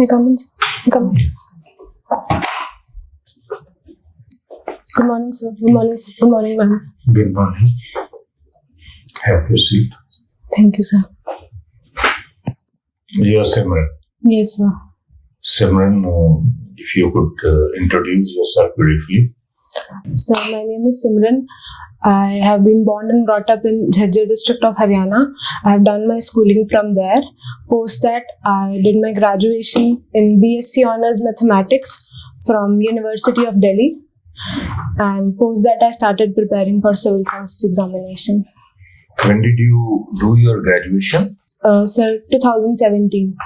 May I come in, sir? Come. Good morning, sir. Good morning, sir. Good morning, ma'am. Good morning. Have your seat. Thank you, sir. You are Simran. Yes, sir. Simran, if you could introduce yourself briefly. Sir, my name is Simran. I have been born and brought up in Jhajjar district of Haryana. I have done my schooling from there. Post that, I did my graduation in BSc Honours Mathematics from University of Delhi. And post that, I started preparing for civil services examination. When did you do your graduation? Sir, 2017.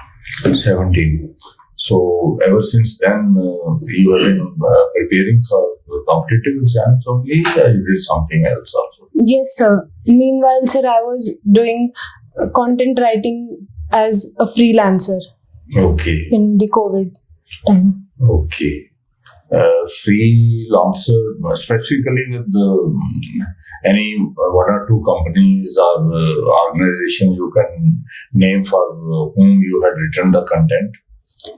17. So, ever since then, you have been preparing for competitive exams only, or you did something else also? Yes, sir. Meanwhile, sir, I was doing content writing as a freelancer Okay. in the COVID time. Okay. Freelancer, specifically with any one or two companies or organization you can name for whom you had written the content?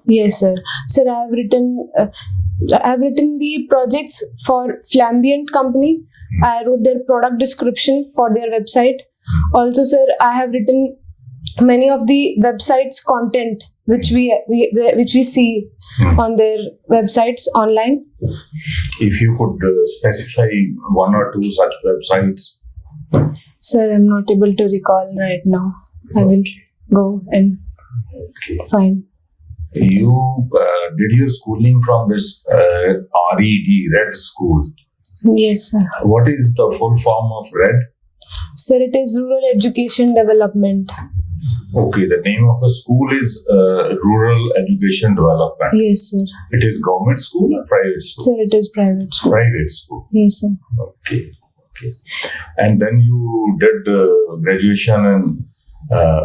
Yes, sir. Sir, I have written the projects for Flambient company. I wrote their product description for their website. Also, sir, I have written many of the websites content which we see on their websites online. If you could specify one or two such websites. Sir, I'm not able to recall right now. I will go and find. You did your schooling from this RED School. Yes, sir. What is the full form of RED? Sir, it is Rural Education Development. Okay, the name of the school is Rural Education Development. Yes, sir. It is government school or private school? Sir, it is private school. Private school. Yes, sir. Okay. And then you did the graduation in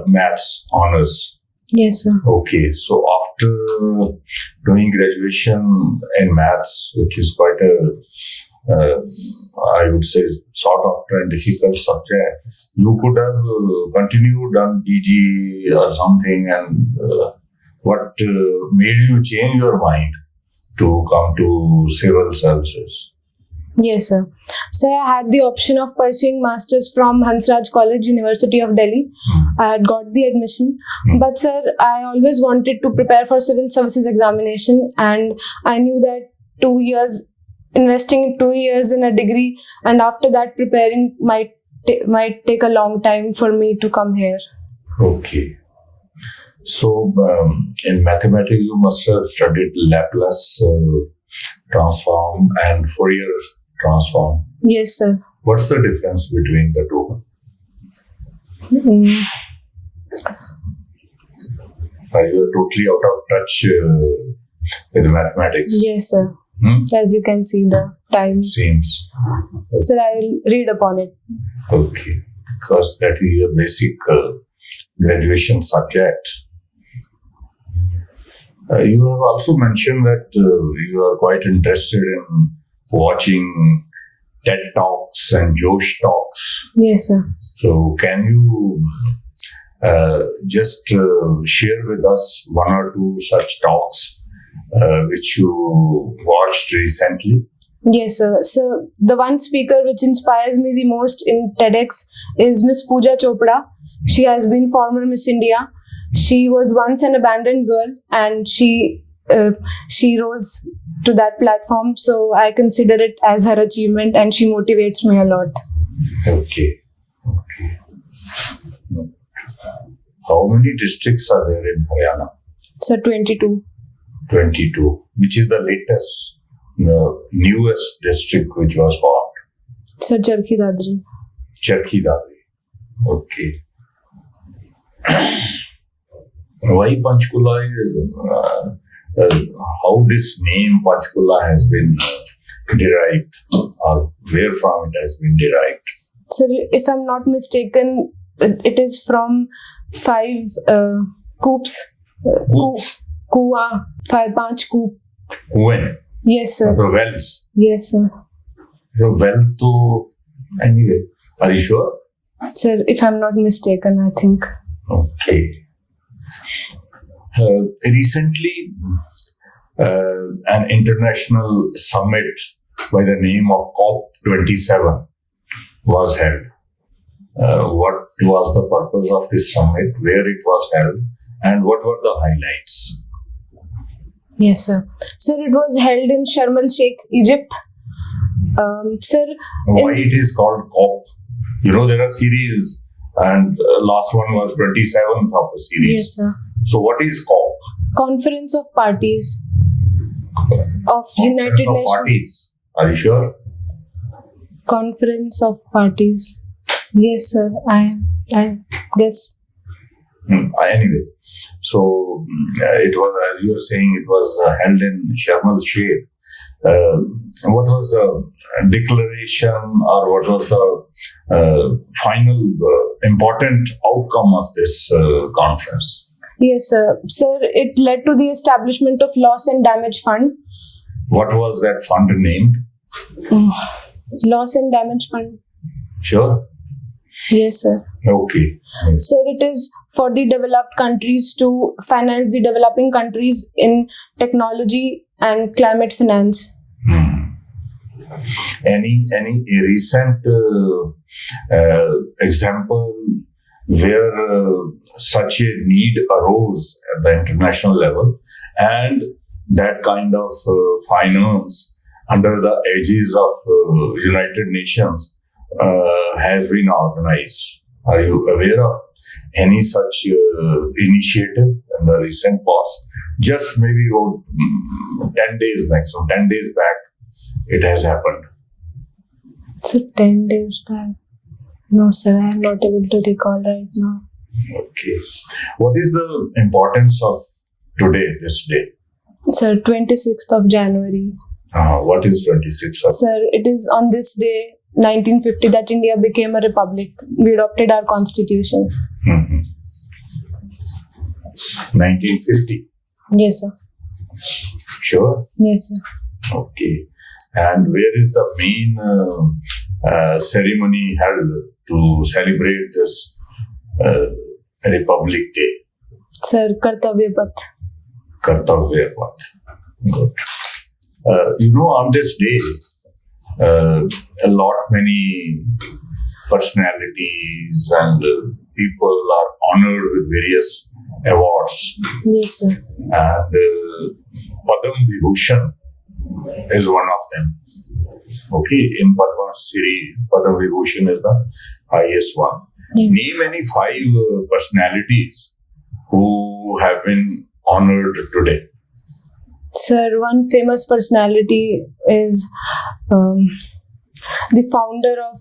maths honors. Yes, sir. Okay, so after doing graduation in maths, which is quite I would say, sort of a difficult subject, you could have continued on PG or something. And what made you change your mind to come to civil services? Yes, sir. So I had the option of pursuing masters from Hansraj College, University of Delhi. I had got the admission. But sir, I always wanted to prepare for civil services examination, and I knew that 2 years, investing 2 years in a degree, and after that preparing might take a long time for me to come here. Okay. So in mathematics, you must have studied Laplace transform and Fourier transform. Yes, sir. What's the difference between the two? Are you totally out of touch with mathematics? Yes, sir. As you can see the time. Seems. Sir, I will read upon it. Okay. Because that is your basic graduation subject. You have also mentioned that you are quite interested in watching TED Talks and Josh Talks. Yes, sir. So, can you just share with us one or two such talks which you watched recently? Yes, sir. So, the one speaker which inspires me the most in TEDx is Miss Pooja Chopra. She has been former Miss India. She was once an abandoned girl, and she rose to that platform. So I consider it as her achievement, and she motivates me a lot. Okay. How many districts are there in Haryana? So 22. 22. Which is the latest, newest district which was formed? So Charkhi Dadri. Charkhi Dadri. Okay. Why Panchkula is, how this name Panchkula has been derived, or where from it has been derived? So if I'm not mistaken, it is from 5 coops. Kuwa. 5 coop. When? Yes, sir. The wells. Yes, sir. The well to, anyway, are you sure? Sir, if I'm not mistaken, I think. Okay. Recently, an international summit by the name of COP27 was held. What was the purpose of this summit, where it was held, and what were the highlights? Yes, sir. Sir, it was held in Sharm el Sheikh, Egypt. Sir, Why it is called COP? You know, there are series, and last one was 27th of the series. yes, sir. So, what is COP? Conference of Parties of United Conference of Nations. Parties. Are you sure? Conference of Parties. Yes, sir. I guess. Anyway, so it was, as you were saying, it was held in Sharm el Sheikh. What was the declaration, or what was the final important outcome of this conference? Yes, sir. Sir, it led to the establishment of Loss and Damage Fund. What was that fund named? Loss and Damage Fund. Sure. Yes, sir. Okay. Sir, it is for the developed countries to finance the developing countries in technology and climate finance. Any recent example where such a need arose at the international level, and that kind of finance under the aegis of United Nations has been organized? Are you aware of any such initiative in the recent past? Just maybe about 10 days back. So 10 days back, it has happened. So 10 days back. No, sir, I am not able to recall right now. Okay. What is the importance of today, this day? Sir, 26th of January. What is 26th of? Sir, it is on this day, 1950, that India became a republic. We adopted our constitution. 1950. Yes, sir. Sure. Yes, sir. Okay. And where is the main ceremony held to celebrate this Republic Day? Sir, Kartavya Path. Kartavya Path. Good. On this day, many personalities and people are honored with various awards. Yes, sir. And Padam Vibhushan is one of them. Okay, in Padma series, Padam Vibhushan is the highest one. Yes. Name any 5 personalities who have been honored today. Sir, one famous personality is the founder of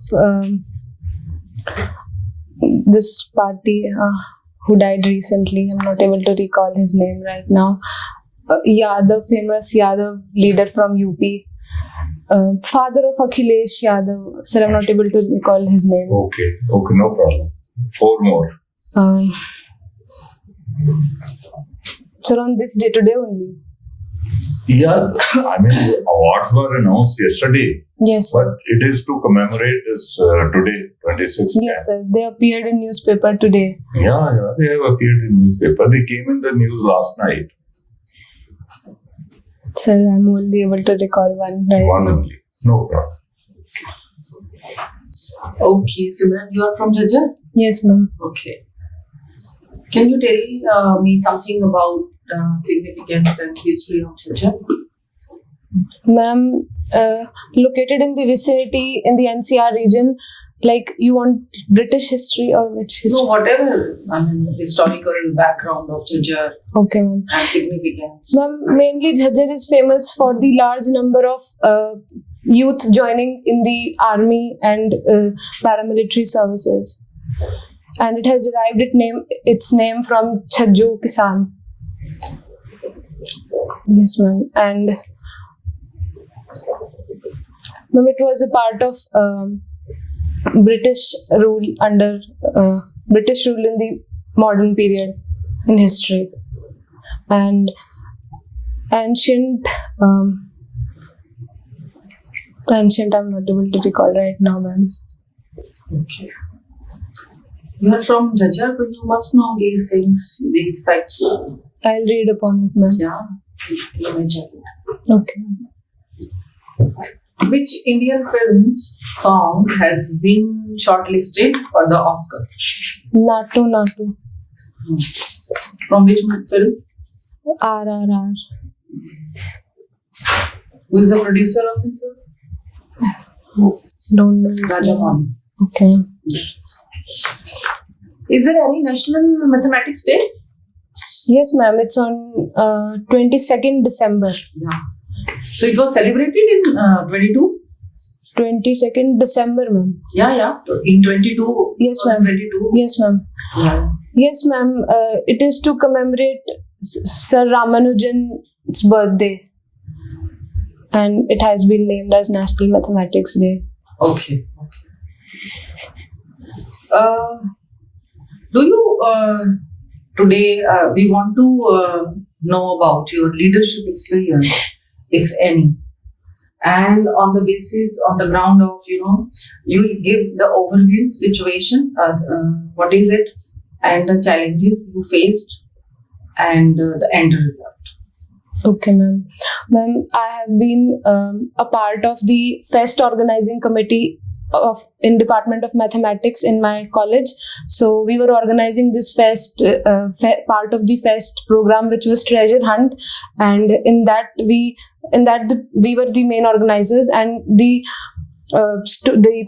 this party who died recently. I'm not able to recall his name right now. Yadav, famous Yadav leader from UP. Father of Akhilesh Yadav. Sir, I'm not able to recall his name. Okay, no problem. 4 more. Sir, on this day today only. Yeah, I mean, awards were announced yesterday, Yes, but sir. it is to commemorate this today, 26th. Yes, sir. They appeared in newspaper today. Yeah, they have appeared in newspaper. They came in the news last night. Sir, I'm only able to recall one right One now. only. No problem. Okay, Simran, you are from Jhajjar? Yes, ma'am. Okay. Can you tell me something about significance and history of Jhajjar? Ma'am, located in the vicinity in the NCR region, like you want British history or which history? No, whatever. Historical background of Jhajjar Okay, ma'am. and significance. Ma'am, mainly Jhajjar is famous for the large number of youth joining in the army and paramilitary services. And it has derived its name from Chhajju Kisan. Yes, ma'am. And ma'am, it was a part of British rule in the modern period in history. And ancient, I'm not able to recall right now, ma'am. Okay. You are from Jhajjar, so you must know these things, these facts. I'll read upon it, ma'am. Yeah. Let me check it. Okay. Which Indian film's song has been shortlisted for the Oscar? Natu. From which film? RRR. Who is the producer of this film? Don't know. his name. Rajamouli. Okay. Is there any national mathematics day? Yes, ma'am. It's on 22nd December. Yeah. So it was celebrated in 22? 22nd December, ma'am. Yeah. In 22? Yes, ma'am. 22? Yes, ma'am. Yeah. Yes, ma'am. It is to commemorate Sir Ramanujan's birthday. And it has been named as National Mathematics Day. Okay. Do you today we want to know about your leadership experience, if any, and on the basis on the ground of you give the overview situation, what is it, and the challenges you faced, and the end result. Okay, ma'am. Ma'am, I have been a part of the FEST organizing committee in Department of Mathematics in my college. So we were organizing this FEST, part of the FEST program, which was Treasure Hunt, and in that we were the main organizers, and the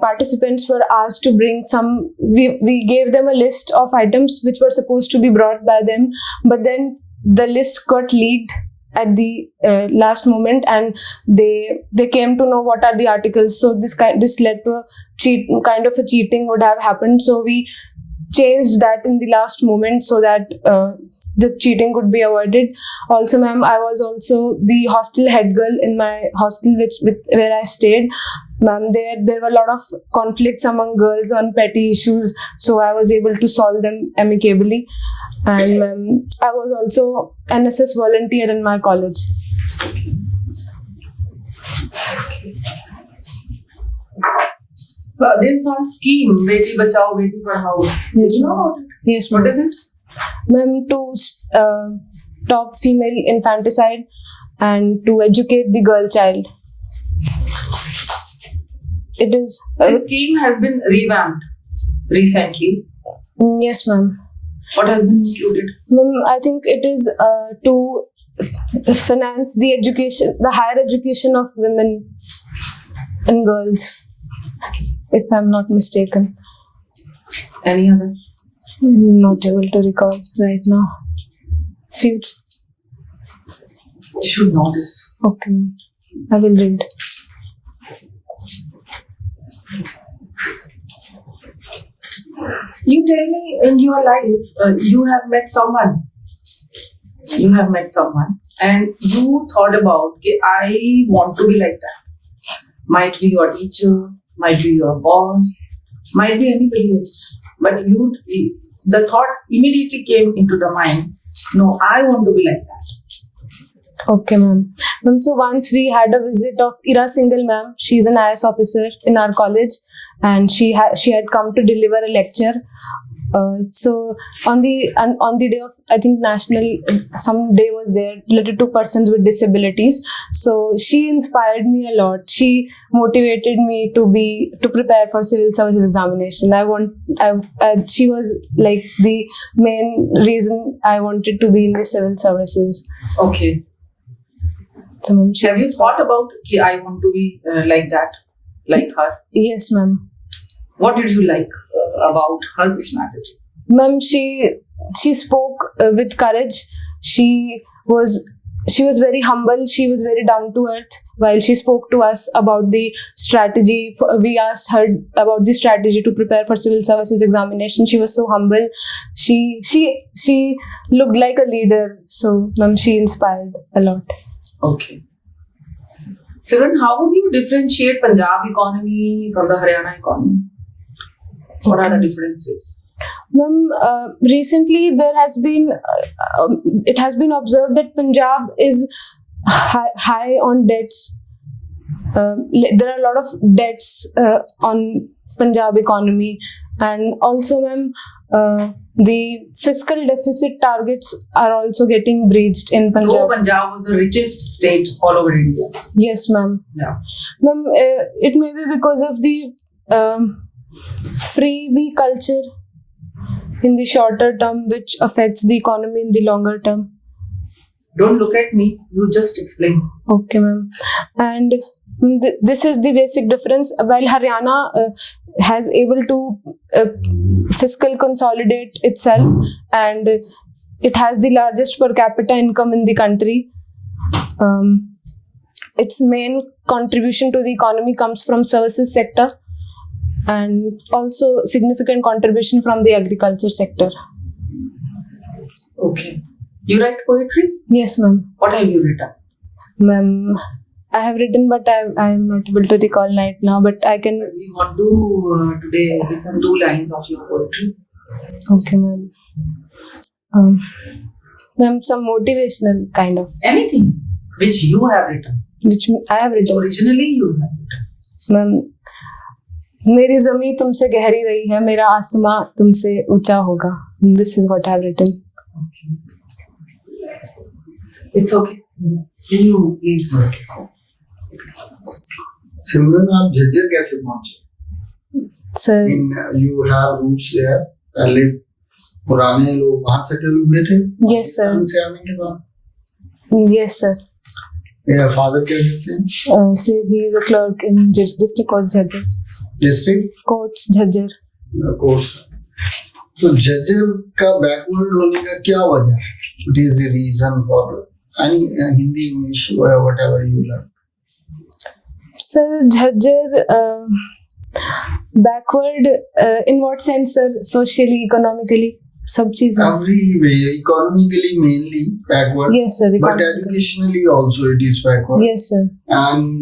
participants were asked to bring some. We gave them a list of items which were supposed to be brought by them, but then the list got leaked at the last moment, and they came to know what are the articles. So this led to a kind of a cheating would have happened. So we changed that in the last moment so that the cheating could be avoided. Also, ma'am, I was also the hostel head girl in my hostel where I stayed. Ma'am, there were a lot of conflicts among girls on petty issues, so I was able to solve them amicably. And ma'am, I was also NSS volunteer in my college. There's one scheme, Beti Bachao, Beti Padhao. Yes, You know about it? Yes, What ma'am. is it? Ma'am, to stop female infanticide and to educate the girl child. It is. The scheme has been revamped recently. Yes, ma'am. What has been included? Ma'am, I think it is to finance the higher education of women and girls, if I'm not mistaken. Any other? Not able to recall right now. Future. You should know this. Okay, ma'am. I will read. You tell me in your life, you have met someone. You have met someone and you thought about, okay, I want to be like that. Might be your teacher, might be your boss, might be anybody else. But the thought immediately came into the mind, no, I want to be like that. Okay, ma'am. Ma'am, so once we had a visit of Ira Singhal, ma'am. She's an IS officer in our college, and she had come to deliver a lecture. So on the day of, I think, national, some day was there related to persons with disabilities. So she inspired me a lot. She motivated me to prepare for civil services examination. She was like the main reason I wanted to be in the civil services. Okay. So, ma'am, Have you thought about, okay, I want to be like that, like her? Yes, ma'am. What did you like about her personality? Ma'am, she spoke with courage. She was very humble. She was very down to earth. While she spoke to us about the strategy, we asked her about the strategy to prepare for civil services examination. She was so humble. She looked like a leader. So, ma'am, she inspired a lot. Okay. Simran, how would you differentiate Punjab economy from the Haryana economy? What are the differences? Ma'am, recently there has been it has been observed that Punjab is high on debts. there are a lot of debts on Punjab economy, and also, ma'am, the fiscal deficit targets are also getting breached in Though Punjab. Punjab was the richest state all over India. Yes, ma'am. Yeah. Ma'am, it may be because of the freebie culture in the shorter term, which affects the economy in the longer term. Don't look at me. You just explain. Okay, ma'am. And this is the basic difference. While Haryana has able to fiscal consolidate itself, and it has the largest per capita income in the country, its main contribution to the economy comes from services sector, and also significant contribution from the agriculture sector. Okay. You write poetry? Yes, ma'am. What have you written? Ma'am, I have written, but I am not able to recall right now. But I can. We want to today listen 2 lines of your poetry. Okay, ma'am. Ma'am, some motivational kind of, Anything which you have written. which I have Which written. originally you have written. Ma'am, मेरी ज़मीं तुमसे गहरी रही है, मेरा आसमां तुमसे ऊंचा होगा. This is what I have written. It's okay. Can you please? सिमरन, आप झज्जर कैसे पहुंचे? Sir, You have roots there. पहले पुराने लोग वहां सेटल हुए थे Yes, sir. पाकिस्तान से आने के बाद. yes, sir. मेरा फादर क्या करते हैं? Sir, he is a clerk in district court Jhajjar. District Courts Jhajjar. Course. तो झज्जर का बैकवर्ड होने का क्या वजह है? What is the reason for any Hindi, English, whatever you learn? Sir, Jhajjar backward in what sense, sir? Socially, economically, सब चीज़. Every way, economically mainly backward, Yes, sir. but economically. educationally also it is backward. Yes, sir. And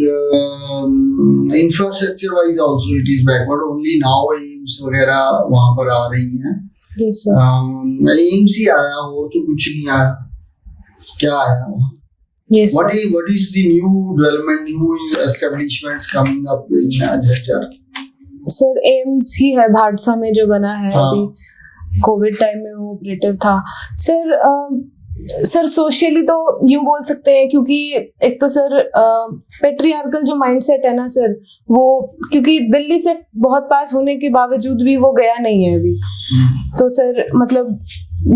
infrastructure wise also it is backward. Only now AIIMS वगैरह वहाँ पर आ रही हैं. Yes, sir. AIIMS ही आया, और तो कुछ नहीं आया. क्या आया वहाँ? Yes, What sir. is the new development, new establishments coming up in Jhajjar? Sir AIIMS ही है भाड़सा में जो बना है हाँ. अभी. कोविड टाइम में वो ऑपरेटिव था. सर सोशली तो यूं बोल सकते हैं, क्योंकि एक तो सर पेट्रियार्कल जो माइंडसेट है ना सर, वो क्योंकि दिल्ली से बहुत पास होने के बावजूद भी वो गया नहीं है अभी. तो सर मतलब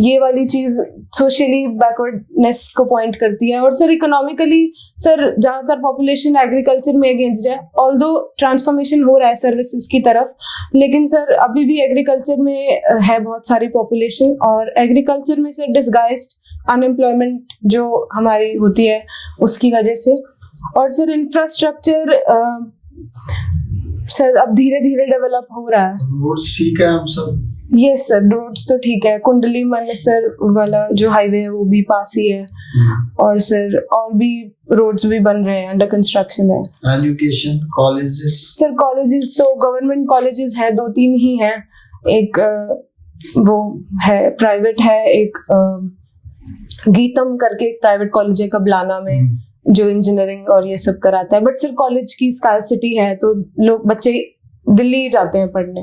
ये वाली चीज सोशली बैकवर्डनेस को पॉइंट करती है. और सर इकोनॉमिकली सर ज्यादातर पॉपुलेशन एग्रीकल्चर में अगेंस्ट है. ऑल्दो ट्रांसफॉर्मेशन हो रहा है सर्विसेज की तरफ, लेकिन सर अभी भी एग्रीकल्चर में है बहुत सारी पॉपुलेशन. और एग्रीकल्चर में सर डिस्गाइज्ड अनएम्प्लॉयमेंट जो हमारी होती है उसकी वजह से. और सर इंफ्रास्ट्रक्चर सर अब धीरे धीरे डेवलप हो रहा है. रोड्स ठीक है हम सब. यस सर, रोड्स तो ठीक है. कुंडली मानेसर वाला जो हाईवे है वो भी पास ही है. और सर और भी रोड्स भी बन रहे हैं, अंडर कंस्ट्रक्शन है. Education, colleges. सर कॉलेजेस तो गवर्नमेंट कॉलेजेस हैं, 2-3 ही हैं. एक वो है प्राइवेट है, एक गीतम करके एक प्राइवेट कॉलेज है कबलाना में जो इंजीनियरिंग और ये सब कराता है. बट सर कॉलेज की स्कार्सिटी है तो लोग बच्चे दिल्ली ही जाते हैं पढ़ने.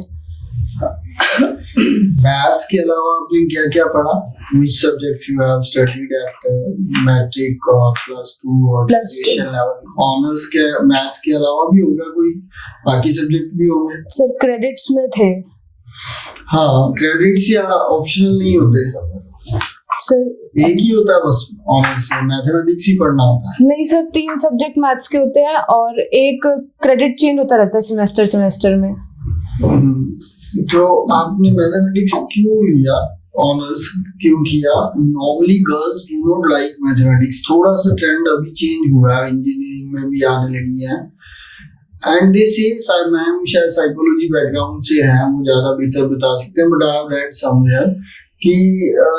मैथ्स के अलावा आपने क्या क्या पढ़ा? Which subjects you have studied at matric और +2 और Plus two. Graduation level? Honours के मैथ्स के अलावा भी होगा कोई बाकी सब्जेक्ट भी होंगे? सर क्रेडिट्स में थे. हाँ, क्रेडिट्स या ऑप्शनल नहीं होते. सर एक ही होता है बस ऑनर्स में, मैथमेटिक्स ही पढ़ना होता है. नहीं सर, 3 सब्जेक्ट मैथ्स के होते हैं और एक क्रेडिट चेंज होता रहता है सेमेस्टर में. तो आपने मैथमेटिक्स क्यों लिया, ऑनर्स क्यों किया? Normally girls do not like mathematics. थोड़ा सा ट्रेंड अभी चेंज हुआ है, इंजीनियरिंग में भी आने लगी है. एंड दिस इज, मैम शायद साइकोलॉजी बैकग्राउंड से है, वो ज्यादा बेहतर बता सकते हैं. But I have read somewhere कि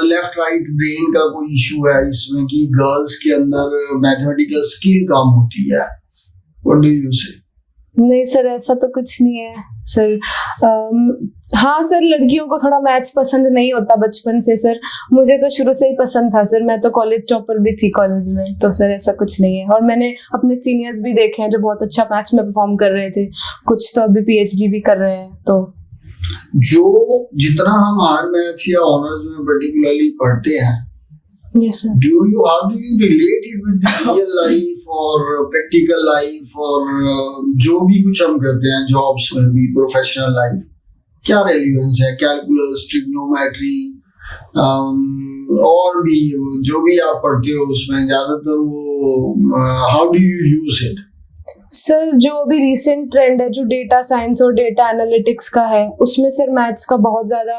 लेफ्ट राइट ब्रेन का कोई इशू है इसमें, कि गर्ल्स के अंदर मैथमेटिकल स्किल कम होती है. व्हाट डू यू से? नहीं सर, ऐसा तो कुछ नहीं है सर। हाँ सर, लड़कियों को थोड़ा मैथ्स पसंद नहीं होता बचपन से सर। मुझे तो शुरू से ही पसंद था सर, मैं तो कॉलेज टॉपर भी थी कॉलेज में, तो सर ऐसा कुछ नहीं है। और मैंने अपने सीनियर्स भी देखे हैं जो बहुत अच्छा मैथ्स में परफॉर्म कर रहे थे, कुछ तो अभी पीएचडी भी कर रहे हैं। तो जो जितना हम आर मैथ्स या ऑनर्स में पर्टिकुलरली पढ़ते हैं, yes sir. how do you relate it with the real life और practical life और जो भी कुछ हम करते हैं जॉब्स में भी, प्रोफेशनल लाइफ, क्या रेलिवेंस है? कैलकुलस, ट्रिग्नोमेट्री और भी जो भी आप पढ़ते हो उसमें ज्यादातर वो how do you use it? Sir जो अभी रिसेंट ट्रेंड है जो डेटा साइंस और डेटा एनालिटिक्स का है, उसमें सर मैथ्स का बहुत ज़्यादा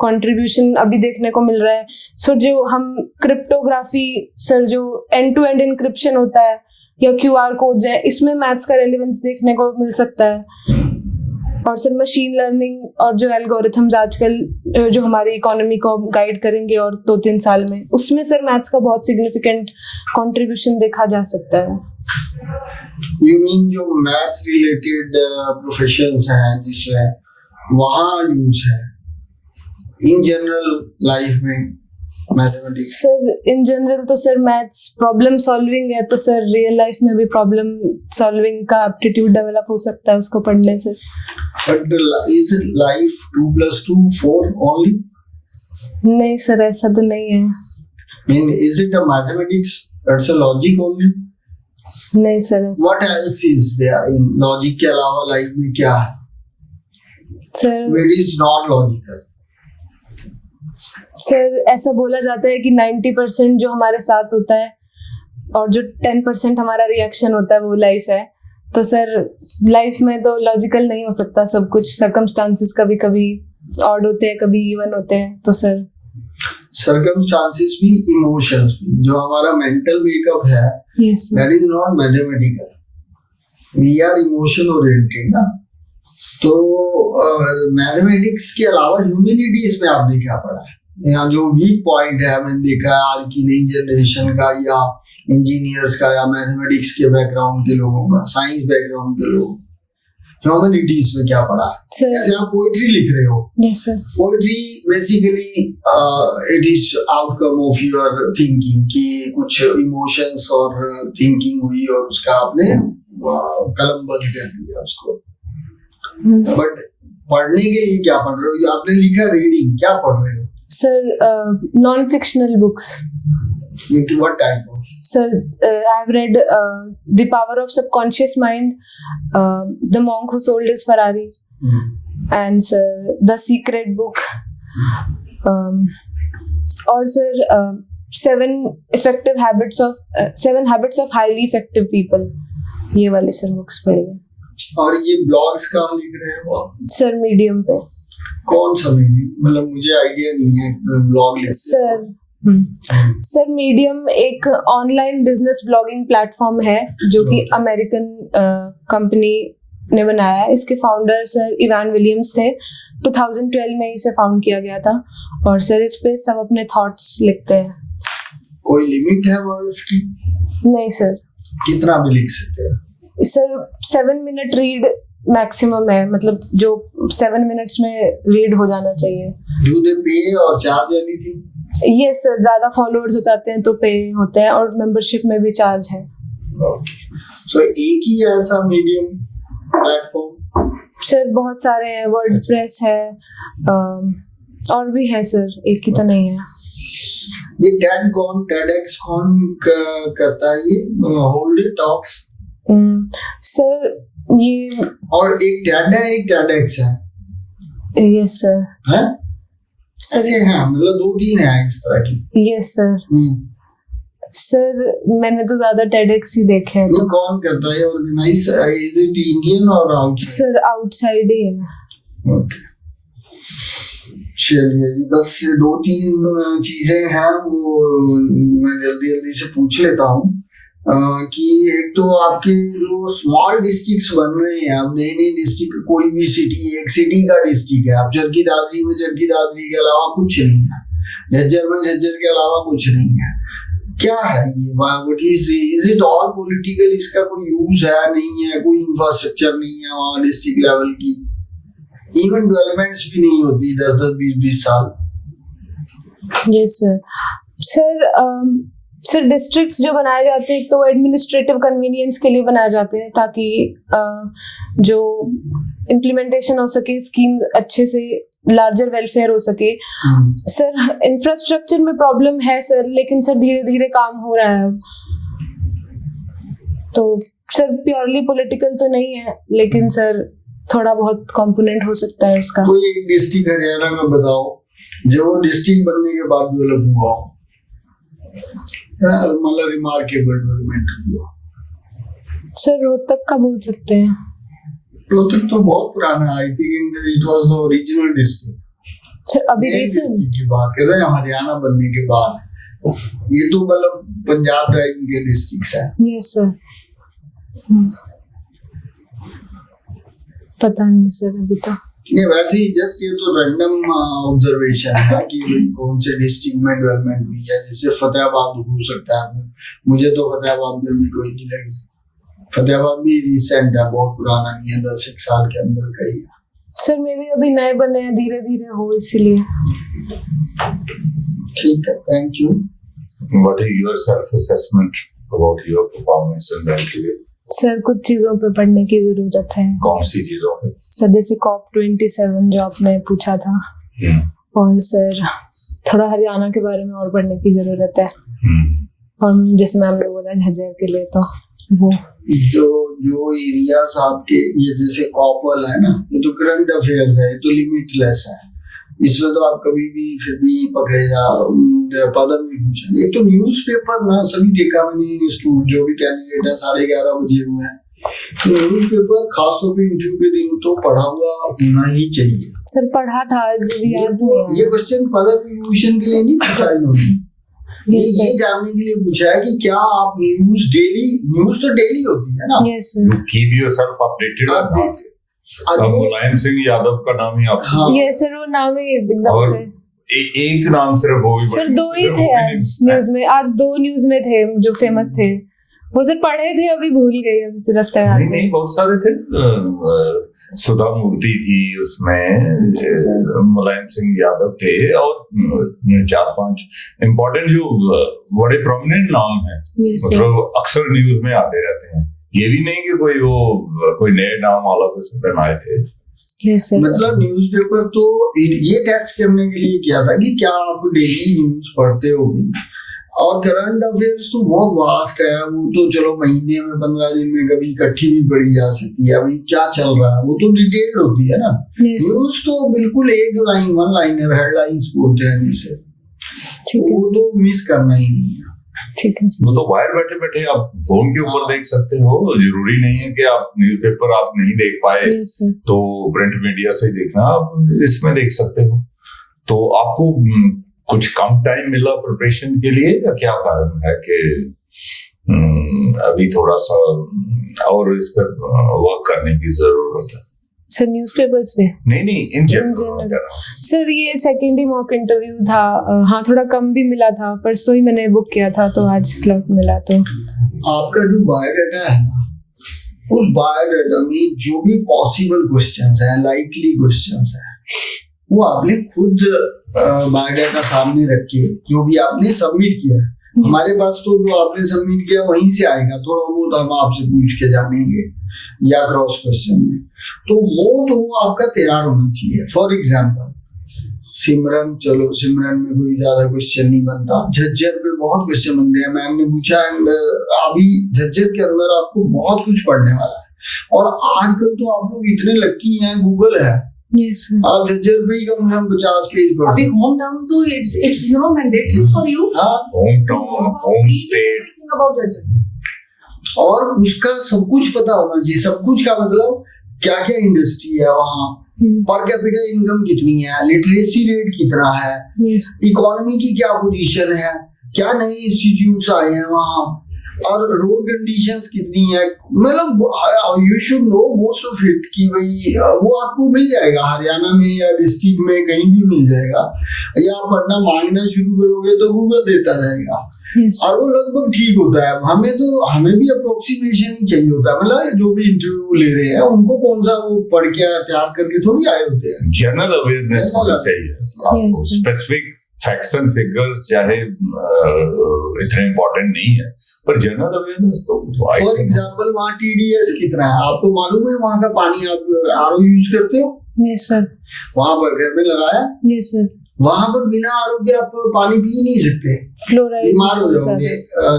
कंट्रीब्यूशन अभी देखने को मिल रहा है। सो जो हम क्रिप्टोग्राफी, सर जो एंड टू एंड इंक्रिप्शन होता है या क्यूआर कोड्स है, इसमें मैथ्स का रेलेवेंस देखने को मिल सकता है। और सर मशीन लर्निंग और जो एल्गोरिथम्स आजकल जो हमारी इकोनॉमी को गाइड करेंगे और 2-3 साल में, उसमें सर मैथ्स का बहुत सिग्निफिकेंट कंट्रीब्यूशन देखा जा सकता है। यू मीन जो मैथ रिलेटेड प्रोफेशंस हैं जिसमें वहाँ यूज है इन जनरल लाइफ में मैथमेटिक्स? सर इन जनरल तो सर मैथ्स प्रॉब्लम सॉल्विंग है, तो सर रियल लाइफ में भी प्रॉब्लम सॉल्विंग का एप्टीट्यूड डेवलप हो सकता है उसको पढ़ने से। But is life 2+2 4 only? नहीं सर, ऐसा तो नहीं है। Mean is it a mathematics, it's a logic only? नहीं sir, what else is there in logic के अलावा लाइफ में क्या है sir which is not logical? Sir ऐसा बोला जाता है कि 90% जो हमारे साथ होता है और जो 10% हमारा रिएक्शन होता है वो लाइफ है। तो सर लाइफ में तो लॉजिकल नहीं हो सकता सब कुछ, सर्कमस्टांसेस कभी कभी ऑड होते हैं, कभी इवन होते हैं। तो सर सर्कमस्टांसेस भी, इमोशंस भी, जो हमारा मेंटल मेकअप है, yes that is not mathematical, we are emotion oriented ना। तो मैथमेटिक्स के अलावा ह्यूमैनिटीज में आपने क्या पढ़ा है? यहाँ जो वीक पॉइंट है मैंने देखा है आज की नई जनरेशन का या इंजीनियर्स का या मैथमेटिक्स के बैकग्राउंड के लोगों का, साइंस बैकग्राउंड के लोग, ह्यूमैनिटीज में क्या पढ़ा है? जैसे आप पोइट्री लिख रहे हो, yes sir. Poetry basically it is outcome of your thinking कि कुछ इमोशंस और थिंकिंग हुई और उसका आपने कलमबंद कर दिया उसको। बट पढ़ने के लिए क्या पढ़ रहे हो? आपने लिखा रीडिंग, क्या पढ़ रहे हो sir? Non fictional books. What type of? Sir, I have read The Power of Subconscious Mind, The Monk Who Sold His Ferrari, and sir, The Secret Book, और sir, 7 habits of highly effective people. ये वाले sir books पढ़ी है। और ये blogs कहाँ लिख रहे हो आप? सर मीडियम पे। कौन सा मीडियम? मतलब मुझे आइडिया नहीं है ब्लॉग लिखते। सर मीडियम एक ऑनलाइन बिजनेस ब्लॉगिंग प्लेटफॉर्म है जो कि अमेरिकन कंपनी ने बनाया है। इसके फाउंडर सर इवान विलियम्स थे। 2012 में इसे फाउंड किया गया था और सर इस पे सब अपने थॉट्स लिखते हैं। कोई लिमिट है वर्ड्स की? नहीं सर। कितना भी लिख सकते हैं सर? 7 मिनट रीड मैक्सिमम है, मतलब जो 7 मिनट्स में रीड हो जाना चाहिए। डू दे पे और चार्ज एनीथिंग? यस सर, ज्यादा फॉलोअर्स हो जाते हैं तो पे होते हैं और मेंबरशिप में भी चार्ज है। ओके, सो एक ही ऐसा मीडियम प्लेटफॉर्म? सर बहुत सारे हैं, वर्डप्रेस है और भी है सर, एक ही तो नहीं है। ये टेडएक्स कौन करता है? ये होल्ड टॉक्स? सर ये और एक टेड है, एक टेडएक्स है। Yes sir. है सर ऐसे हैं, मतलब 2-3 है इस तरह की। Yes sir. सर मैंने तो ज्यादा टेडएक्स ही देखे हैं। तो कौन करता है ऑर्गेनाइज? इज इट इंडियन और आउटसाइड? सर आउटसाइड ही है। ओके, चलिए जी, बस 2-3 चीजें हैं वो मैं जल्दी जल्दी से पूछ लेता हूँ कि एक तो आपके जो स्मॉल डिस्ट्रिक्ट्स बन रहे हैं, अब नई नई डिस्ट्रिक्ट, कोई भी सिटी एक सिटी का डिस्ट्रिक्ट है। अब चरखी दादरी में चरखी दादरी के अलावा कुछ नहीं है, झज्जर में झज्जर के अलावा कुछ नहीं है। क्या है ये, what is it all political, इसका कोई यूज है नहीं है, कोई इंफ्रास्ट्रक्चर नहीं है वहाँ डिस्ट्रिक्ट लेवल की, इवन डेवलपमेंट्स भी नहीं होती 10-20 साल। Yes sir. सर डिस्ट्रिक्ट्स जो बनाए जाते हैं तो एडमिनिस्ट्रेटिव कन्वीनियंस के लिए बनाए जाते हैं ताकि जो इम्प्लीमेंटेशन हो सके, स्कीम्स अच्छे से, लार्जर वेलफेयर हो सके। सर इंफ्रास्ट्रक्चर में प्रॉब्लम है सर, लेकिन सर धीरे धीरे काम हो रहा है अब। तो सर प्योरली पॉलिटिकल तो नहीं है, लेकिन सर थोड़ा बहुत कंपोनेंट हो सकता है उसका। कोई एक डिस्ट्रिक्ट हरियाणा में बताओ जो डिस्ट्रिक्ट बनने के बाद डेवलप हुआ हो, मतलब रिमार्केबल डेवलपमेंट हुई हो। सर रोहतक का बोल सकते हैं। रोहतक तो बहुत पुराना है, I think it was the original district. Sir अभी डिस्ट्रिक्ट की बात कर रहे हैं हरियाणा बनने के बाद, ये तो मतलब पंजाब टाइप के डिस्ट्रिक्ट्स हैं। Yes sir. पता नहीं सर अभी तो। नहीं वैसे ही जस्ट ये तो रैंडम ऑब्जर्वेशन है कि भाई कौन से डिस्ट्रिक्ट में डेवलपमेंट हुई है। जैसे फतेहाबाद हो सकता है, मुझे तो फतेहाबाद में भी कोई नहीं लगी। फतेहाबाद भी रिसेंट है, बहुत पुराना नहीं है, 10 साल के अंदर का ही है। सर मे भी अभी नए बने हैं, धीरे धीरे हो इसीलिए। ठीक है, thank you. What is your self-assessment about your performance in the interview? Sir कुछ चीजों पे पढ़ने की जरूरत है। कौन सी चीजों पे? सर जैसे COP27 जो आपने पूछा था, और सर थोड़ा हरियाणा के बारे में और पढ़ने की जरूरत है। और जैसे मैम ने बोला झज्जर के लिए तो वो जो एरियाज आपके ये जैसे कॉपल है ना, ये तो करंट अफेयर्स है, ये तो लिमिटलेस है। इसमें तो आप कभी भी फिर भी पकड़े जा पदम भी पूछेंगे। एक तो न्यूज़पेपर ना सभी देखा मैंने, स्टूडेंट जो भी कैंडिडेट है 11:30 बजे हुए हैं, तो न्यूज़पेपर खासतौर पे इंटरव्यू के दिन तो पढ़ा हुआ होना ही चाहिए। सर पढ़ा था जो भी याद नहीं ये क्वेश्चन पदम विभूषण के लिए नहीं पूछा इन्होंने, ये जानने के लिए पूछा है कि क्या आप न्यूज तो डेली होती है ना। Yes sir. Keep yourself updated. अब मुलायम सिंह यादव का नाम ही आपको। हाँ। यस सर, वो नाम ही एकदम से। एक नाम सिर्फ वो भी सर 2 ही थे आज न्यूज में, आज 2 न्यूज में थे जो फेमस थे। वो सर पढ़े थे, अभी भूल गई, अभी से रास्ता याद नहीं बहुत सारे थे। सुधा मूर्ति थी उसमें, मुलायम सिंह यादव थे, और 4-5 इम्पोर्टेंट जो बड़े प्रोमिनेंट नाम है, मतलब अक्सर न्यूज में आते रहते हैं। ये भी नहीं कि कोई नए नाम वाला सडन आए थे। yes, मतलब न्यूज़पेपर तो ये टेस्ट करने के लिए किया था कि क्या आप डेली न्यूज पढ़ते हो। और करंट अफेयर्स तो बहुत वास्ट है, वो तो चलो महीने में 15 दिन में कभी इकट्ठी भी पढ़ी जा सकती है। अभी क्या चल रहा है वो तो डिटेल्ड होती है ना। न्यूज तो बिल्कुल एक लाइन, 1 लाइनर, हेडलाइंस बोलते हैं जिसे, वो तो मिस करना ही नहीं है। ठीक है। वो तो बाहर बैठे बैठे आप फोन के ऊपर देख सकते हो, जरूरी नहीं है कि आप न्यूज़पेपर आप नहीं देख पाए तो प्रिंट मीडिया से देखना, आप इसमें देख सकते हो। तो आपको कुछ कम टाइम मिला प्रिपरेशन के लिए, या क्या कारण है कि अभी थोड़ा सा और इस पर वर्क करने की जरूरत है? सर न्यूज़पेपर्स पे नहीं इन जनरल सर ये सेकेंड ही मॉक इंटरव्यू था। हाँ थोड़ा कम भी मिला था, परसों ही मैंने बुक किया था तो आज स्लॉट मिला। तो आपका जो बायोडाटा है ना, उस बायोडाटा में जो भी पॉसिबल क्वेश्चंस हैं, लाइकली क्वेश्चंस हैं, वो आपने खुद बायोडाटा सामने रख के जो भी आपने सबमिट किया, हमारे पास तो जो आपने सबमिट किया वहीं से आएगा, थोड़ा बहुत हम आपसे पूछ के जानेंगे या क्रॉस क्वेश्चन में, तो वो तो आपका तैयार होना चाहिए। फॉर एग्जाम्पल सिमरन में कोई ज्यादा क्वेश्चन नहीं बनता, झज्जर पे बहुत क्वेश्चन बनते हैं, मैम ने पूछा। एंड अभी झज्जर के अंदर आपको बहुत कुछ पढ़ने वाला है, और आजकल तो आप लोग इतने लकी हैं, गूगल है। yes, आप झज्जर पे ही कम से कम 50 पेज पढ़ सकते। होम टाउन तो it's mandatory for you. Home town, home state, think about Jhajjar, और उसका सब कुछ पता होना चाहिए। सब कुछ का मतलब क्या क्या इंडस्ट्री है वहाँ, पर कैपिटा इनकम कितनी है, लिटरेसी रेट कितना है, इकोनॉमी की क्या पोजीशन है, क्या नए इंस्टीट्यूट्स आए हैं वहाँ, और रोड कंडीशंस कितनी है। मतलब you should know most of it कि भाई वो आपको मिल जाएगा हरियाणा में या डिस्ट्रिक्ट में कहीं भी मिल जाएगा, या आप पढ़ना मांगना शुरू करोगे तो गूगल देता रहेगा। Yes. और वो लगभग ठीक होता है। हमें भी अप्रोक्सीमेशन ही चाहिए होता है, मतलब जो भी इंटरव्यू ले रहे हैं उनको कौन सा वो पढ़ के तैयार करके थोड़ी आए होते हैं। जनरल अवेयरनेस होनी चाहिए आपको। Yes. Specific facts and figures चाहे इतने इम्पोर्टेंट नहीं है, पर जनरल अवेयरनेस तो फॉर एग्जाम्पल वहाँ TDS कितना है आपको मालूम है? वहाँ का पानी आप RO यूज करते हो? Yes, sir. वहाँ पर घर में लगाया, Yes, sir. वहाँ पर बिना RO के आप पानी पी नहीं सकते, Fluoride. बीमार हो जाओगे।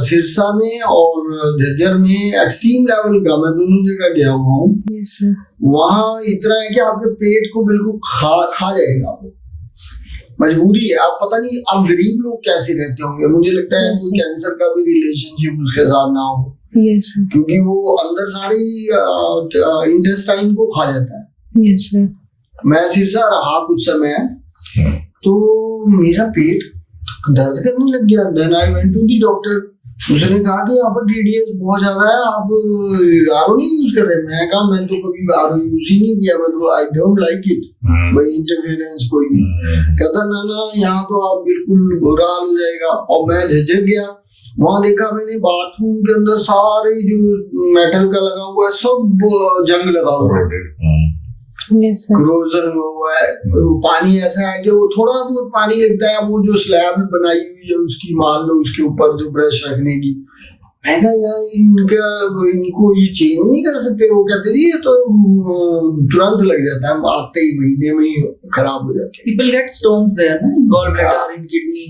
सिरसा में और झज्जर में एक्सट्रीम लेवल का, मैं दोनों जगह गया हुआ हूँ, Yes, sir. वहाँ इतना है कि आपके पेट को बिल्कुल खा जाएगा वो। मजबूरी है। आप पता नहीं आप गरीब लोग कैसे रहते होंगे। मुझे लगता है Yes, कोई sir. कैंसर का भी रिलेशनशिप उसके साथ ना हो, Yes, sir. क्योंकि वो अंदर सारी इंटेस्टाइन को खा जाता है। Yes, sir. मैं सिरसा रहा कुछ समय, तो मेरा पेट दर्द करने लग गया। Then I went to the doctor. उसने कहा कि यहाँ पर TDS बहुत ज्यादा है, आप RO नहीं यूज कर रहे। मैंने कहा मैं तो कभी RO यूज ही नहीं किया, मैं तो आई डोंट लाइक इट, भाई इंटरफेरेंस कोई भी। कहता ना यहाँ तो आप बिल्कुल बुरा हाल हो जाएगा। और मैं झज्जर गया, वहां देखा मैंने बाथरूम के अंदर सारे जो मेटल का लगा हुआ है सब जंग लगा हुआ है, Yes, sir. क्रोजन हुआ है। पानी ऐसा है कि वो थोड़ा बहुत पानी लगता है, वो जो स्लैब बनाई हुई है उसकी, मान लो उसके ऊपर जो ब्रश रखने की। मैं कहा यार इनको ये चेंज नहीं कर सकते? वो कहते जी ये तो तुरंत लग जाता है, आते ही महीने में ही खराब हो जाते हैं। People get stones there, no? Gallbladder and kidney.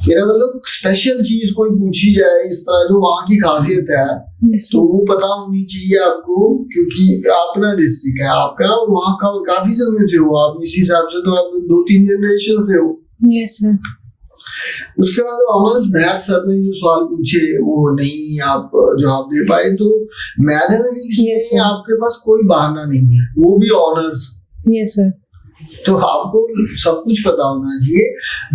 मेरा मतलब स्पेशल चीज कोई पूछी जाए इस तरह जो वहाँ की खासियत है, Yes, तो sir. वो पता होनी चाहिए आपको, क्योंकि अपना डिस्ट्रिक्ट है आपका और वहाँ का काफी समय से हो आप, इसी हिसाब से तो आप 2-3 जनरेशन से हो। Yes, sir. उसके बाद ऑनर्स मैथ्स सर ने जो सवाल पूछे वो नहीं आप जवाब दे पाए, तो मैथमेटिक्स Yes, में sir. आपके पास कोई बहाना नहीं है, वो भी ऑनर्स। Yes, sir. तो आपको सब कुछ पता होना चाहिए,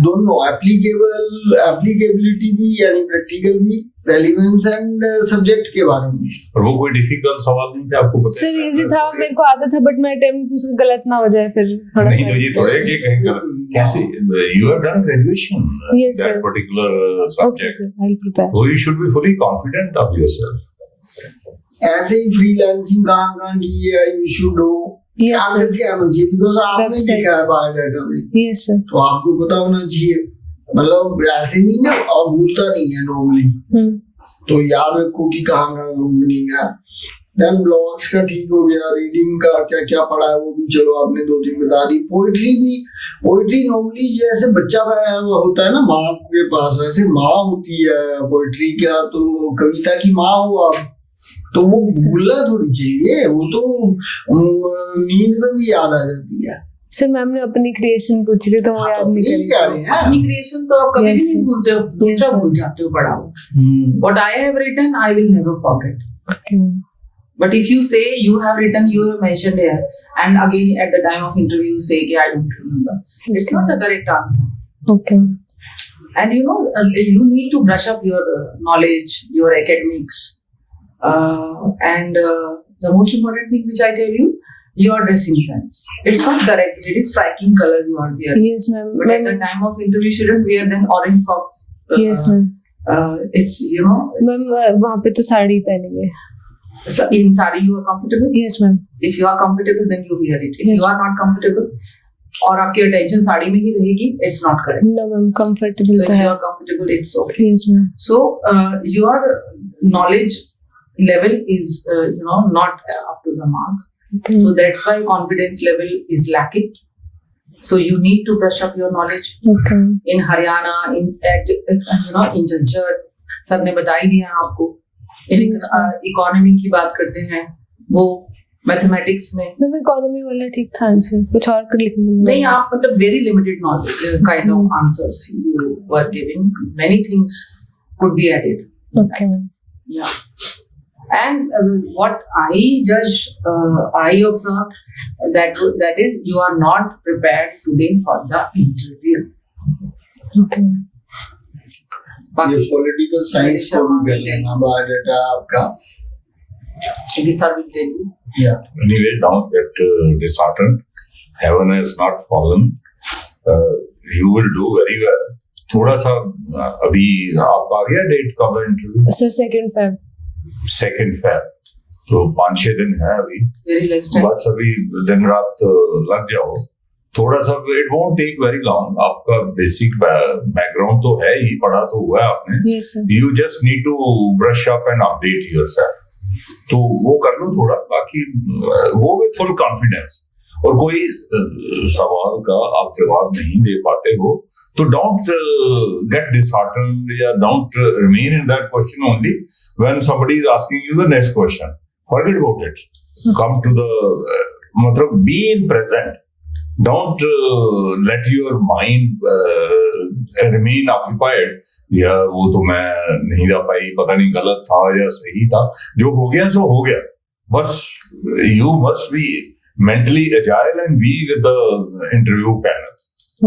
दोनों एप्लीकेबिलिटी भी यानी प्रैक्टिकल भी, रेलिवेंस एंड सब्जेक्ट के बारे में। और वो कोई डिफिकल्ट सवाल नहीं था आपको पता? सर इजी था, मेरे को आता था, बट मैं अटेम्प्ट उसका गलत ना हो जाए फिर थोड़ा नहीं सा। तो ये तो है कि कहीं कैसे you have done graduation Yes, that sir. Particular Okay, subject, sir. I'll prepare. so you should be fully confident of yourself. ऐसे ही फ्रीलांसिंग कहाँ की है, यू शुड नो Yes, क्या sir. करके आना चाहिए, बिकॉज आपने Websites. लिखा है बायोडाटा में, Yes, sir. तो आपको पता होना चाहिए। मतलब ऐसे नहीं ना, और भूलता नहीं है नॉर्मली, Hmm. तो याद रखो कि कहाँ कंपनी का। देन ब्लॉग्स का ठीक हो गया, रीडिंग का क्या क्या पढ़ा है वो भी चलो आपने 2-3 बता दी। पोइट्री नॉर्मली जैसे बच्चा होता है ना माँ के पास, वैसे माँ होती है पोइट्री का, तो कविता की माँ हो आप, तो वो भूलना थोड़ी चाहिए, वो तो नींद में भी याद आ जाती है। सर मैम ने अपनी क्रिएशन पूछी थी तो वो याद नहीं यही कह रहे करी। हैं। अपनी क्रिएशन तो आप कभी भी Yes, नहीं sir. भूलते हो, दूसरा sir. भूल जाते हो पढ़ा हुआ। What I have written, I will never forget. Okay. But if you say you have written, you have mentioned here, and again at the time of interview you say, I don't remember. It's not the correct answer. Okay. And you know, you need to brush up your knowledge, your academics. And the most important thing which I tell you, your dressing sense. It's not correct. Very striking color you are wearing. Yes, ma'am. But at the time of interview, you shouldn't wear then orange socks. Yes, ma'am. It's, you know, ma'am वहाँ पे तो साड़ी पहनेंगे। in sari you are comfortable. Yes, ma'am. If you are comfortable, then you wear it. If Yes. you are not comfortable, और आपकी attention sari में ही रहेगी, it's not correct. No, ma'am. Comfortable So तो if है। you are comfortable, it's okay. Yes, ma'am. So your knowledge level is not up to the mark. Okay. So that's why confidence level is lacking. So you need to brush up your knowledge. Okay. In Haryana, in Jhajjar, सब ने बता ही दिया आपको। Economy की बात करते हैं, वो मैथमेटिक्स में मैम इकोनॉमी वाला ठीक था आंसर, कुछ और कर लिखने नहीं, आप मतलब very limited knowledge kind of answers you were giving. Many things could be added. Okay. Yeah. And what I judged, I observed that is you are not prepared today for the interview. Okay. ये बाकी political science को भी कर लेना biodata आपका। maybe sir will tell you. Yeah. Anyway, don't get disheartened. Heaven has not fallen. You will do very well. थोड़ा सा अभी आपका आ गया डेट कब है interview? Sir 2nd Feb. 2nd Feb, तो 5-6 दिन है अभी, Very less time. बस अभी दिन रात लग जाओ थोड़ा सा, it won't take very long. आपका बेसिक बैकग्राउंड तो है ही, पढ़ा तो हुआ है आपने, Yes sir. You just need to brush up and update yourself, तो वो कर लो थोड़ा, बाकी वो विद फुल कॉन्फिडेंस। और कोई सवाल का आप जवाब नहीं दे पाते हो तो डोंट गेट डिसहार्टन्ड या don't remain in that question only when somebody is asking you the next question. Forget about it. Come to the मतलब be in present. Don't let your mind remain occupied. या वो तो मैं नहीं जा पाई, पता नहीं गलत था या सही था, जो हो गया सो हो गया, बस you must be mentally agile and be with the interview panel.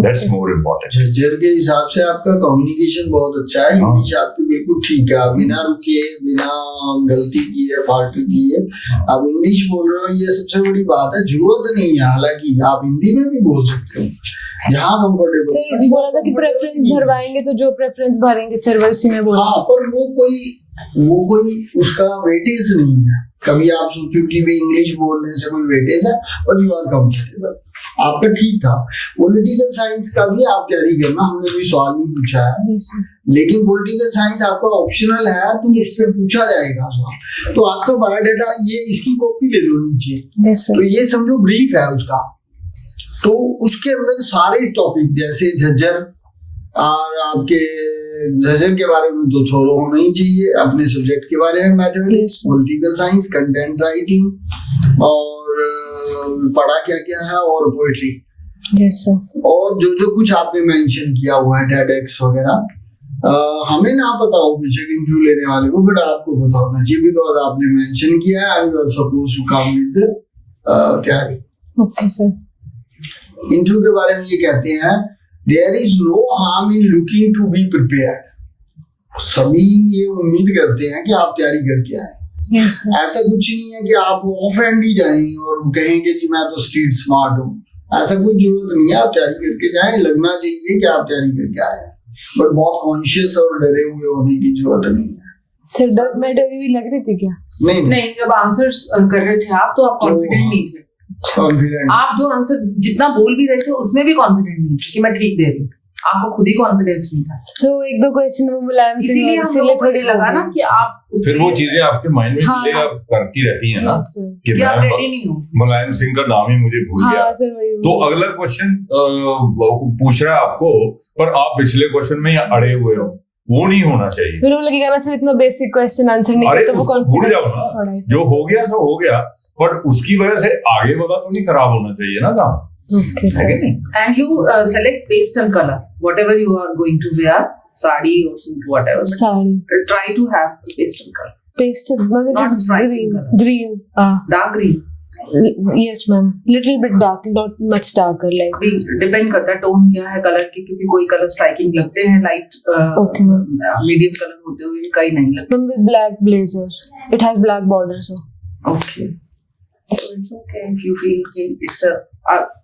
That's more important. Jhajjar के हिसाब से आपका कम्युनिकेशन बहुत अच्छा है, इंग्लिश आपकी बिल्कुल ठीक है, आप बिना रुके बिना गलती किए फालतू किए आप इंग्लिश बोल रहे हो, ये सबसे बड़ी बात है। जरूरत नहीं है, हालांकि आप हिंदी में भी बोल सकते हो जहाँ कंफर्टेबल। सर बोला था कि प्रेफरेंस भरवाएंगे तो जो प्रेफरेंस भरेंगे फिर वो उसी में बोल। हाँ, पर वो कोई उसका वेटेज नहीं है। कभी आप सोचो कि भी इंग्लिश बोलने से कोई वेटेज है, बट यू आर कंफर्टेबल, आपका ठीक था। पॉलिटिकल साइंस का भी आप तैयारी करना, हमने कोई सवाल नहीं पूछा है, लेकिन पॉलिटिकल साइंस आपका ऑप्शनल है तो इससे पूछा जाएगा सवाल। तो आपका बायोडाटा ये इसकी कॉपी ले लो नीचे, तो ये समझो ब्रीफ है उसका, तो उसके अंदर सारे टॉपिक जैसे झज्जर और आपके झज्जर के बारे में तो थोड़ा होना ही चाहिए, अपने सब्जेक्ट के बारे में mathematics, political science, content writing और पढ़ा क्या क्या है, और पोएट्री, और जो कुछ आपने मेंशन किया हुआ है TEDx वगैरह, हमें ना पता हो बेशक इंटरव्यू लेने वाले को, बट आपको पता होना चाहिए बिकॉज आपने मेंशन किया है, you are suppose to come with तैयारी। Okay sir. इंटरव्यू के बारे में ये कहते हैं there is no harm in looking to be prepared. सभी ये उम्मीद करते हैं कि आप तैयारी करके आए। Yes, ऐसा कुछ नहीं है कि आप ऑफ हैंड ही जाएं और कहेंगे जी मैं तो स्ट्रीट स्मार्ट हूँ, ऐसा कोई जरूरत नहीं है। आप तैयारी करके जाएं, लगना चाहिए कि आप तैयारी करके आए हैं, बट बहुत कॉन्शियस और डरे हुए होने की जरूरत नहीं है। सर मैं डरी हुई लग रही थी क्या? नहीं, जब आंसर्स कर रहे थे आप तो आप कॉन्फिडेंट नहीं थे। कॉन्फिडेंट आप जो आंसर जितना बोल भी रहे थे उसमें भी कॉन्फिडेंट नहीं थे कि मैं ठीक दे रही हूँ, आपको खुद ही कॉन्फिडेंस नहीं था। तो 1-2 क्वेश्चन में मुलायम सिंह इसीलिए हम लोगों को ये लगा ना कि आप फिर वो चीजें आपके माइंड में हाँ, इसलिए आप करती रहती हैं ना कि कि आप मैं रेडी नहीं हो। मुलायम सिंह का नाम ही मुझे भूल गया। हाँ सर वही। तो अगला क्वेश्चन पूछ रहा है आपको, पर आप पिछले क्वेश्चन में अड़े हुए हो, वो नहीं होना चाहिए। फिर वो लगेगा ना सर इतना बेसिक क्वेश्चन आंसर नहीं अरे किया तो वो उसको भूल जाओ ना, कॉन्फिडेंस जो हो गया सो हो गया, पर उसकी वजह से आगे वाला तो नहीं खराब होना चाहिए ना काम, ओके है सर। कि नहीं? And you select pastel color, whatever you are going to wear, sari or suit, whatever. But sari try to have pastel color, pastel ma'am, it Not is striking green. color. Green. dark green. Yes ma'am, little bit dark, not much darker like. अभी depend करता है tone क्या है colour की, क्योंकि कोई colour striking लगते हैं, light Okay, ma'am. Medium colour होते हुए कई नहीं लगते। Ma'am with black blazer, it has black border so. Okay, so it's okay if you feel it's a.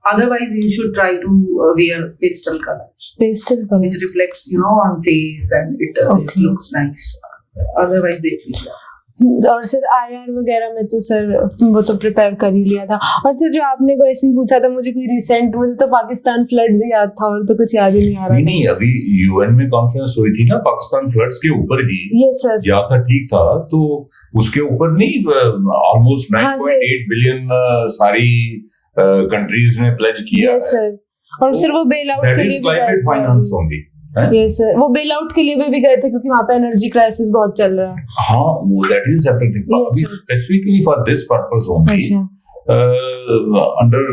Otherwise, you should try to wear pastel color, Pastel color. which reflects, on face and it Okay. looks nice. Otherwise, it will. और sir IR वगैरह में तो sir वो तो prepare कर ही लिया था। और सर जो आपने क्वेश्चन पूछा था मुझे कोई रिसेंट, मुझे तो पाकिस्तान फ्लड्स ही याद था और तो कुछ याद ही नहीं आ रहा था। नहीं, अभी UN में कॉन्फ्रेंस हुई थी ना पाकिस्तान फ्लड्स के ऊपर ही, यस सर। या था ठीक था, तो उसके ऊपर नहीं ऑलमोस्ट हाँ, 9.8 बिलियन सारी कंट्रीज ने प्लेज किया यस सर। और सर वो बेल आउट दैट के इज लिए भी क्लाइमेट गए फाइनेंस ओनली। थे। यस सर, वो बेल आउट के लिए भी गए थे क्योंकि वहाँ पे एनर्जी क्राइसिस बहुत चल रहा है। हाँ, वो that is separate thing. Yes, अभी sir. Specifically for this purpose only अच्छा। Under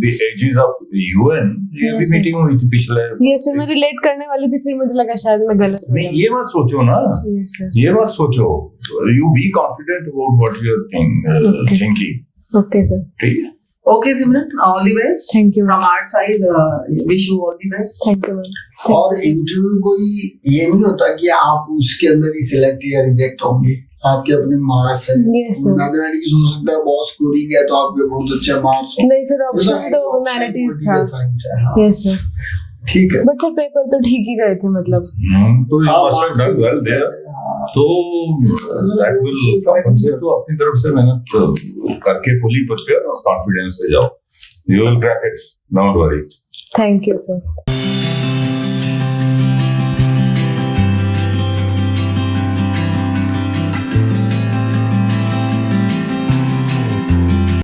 the aegis of UN ये Yes, भी sir. मीटिंग हुई थी पिछले। यस सर, मैं रिलेट करने वाली थी, फिर मुझे लगा शायद मैं गलत हो नहीं, ये मत सोचो ना, यस सर। ये मत सोचो, you be confident about what you are Okay, sir. Thinking. Okay sir, ठीक है, Okay, Simran, all the best. Thank you From our side, wish you all the best. Thank you ma'am. और interview कोई ये नहीं होता कि आप उसके अंदर ही सिलेक्ट या रिजेक्ट होंगे। आपके अपने मार्क्स है। Yes, sir. मैथमेटिक्स हो सकता है बहुत स्कोरिंग है तो आपके बहुत अच्छे मार्क्स हो। नहीं सर, ऑप्शन तो ह्यूमैनिटीज था। साइंस है हाँ। यस सर, ठीक है। बट सर पेपर तो ठीक ही गए थे मतलब। तो you हाँ, must have done well there. हाँ। तो that will compensate. तो अपनी तरफ से मेहनत करके fully prepare और confidence से जाओ. You will crack it. Don't worry. Thank you sir.